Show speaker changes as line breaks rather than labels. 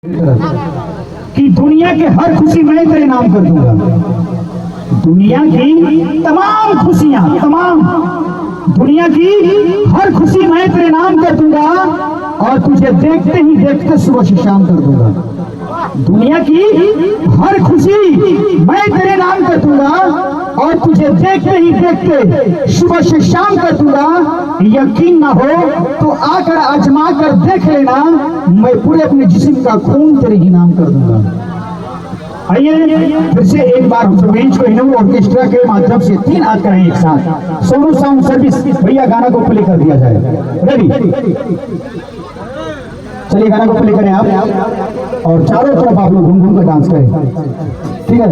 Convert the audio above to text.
कि दुनिया के हर खुशी मैं तेरे नाम कर दूंगा। दुनिया की तमाम खुशियां, तमाम दुनिया की हर खुशी मैं तेरे नाम कर दूंगा और तुझे देखते ही देखते सुबह से शाम कर दूंगा। दुनिया की हर खुशी मैं तेरे नाम कर दूंगा और तुझे देखते ही देखते सुबह से शाम कर दूंगा। यकीन ना हो तो आकर आजमा कर देख लेना, मैं पूरे अपने जिस्म का खून तेरे ही नाम कर दूंगा। आइए फिर से एक बार बेंच को हिनू ऑर्केस्ट्रा के माध्यम से 3 हाथ करें एक साथ। सोनू साउंड सर्विस भैया गाना को प्ले कर दिया जाए। रेडी, चलिए गाना को प्ले करें आप और चारों तरफ आप लोग घूम घूम कर डांस करें, ठीक है।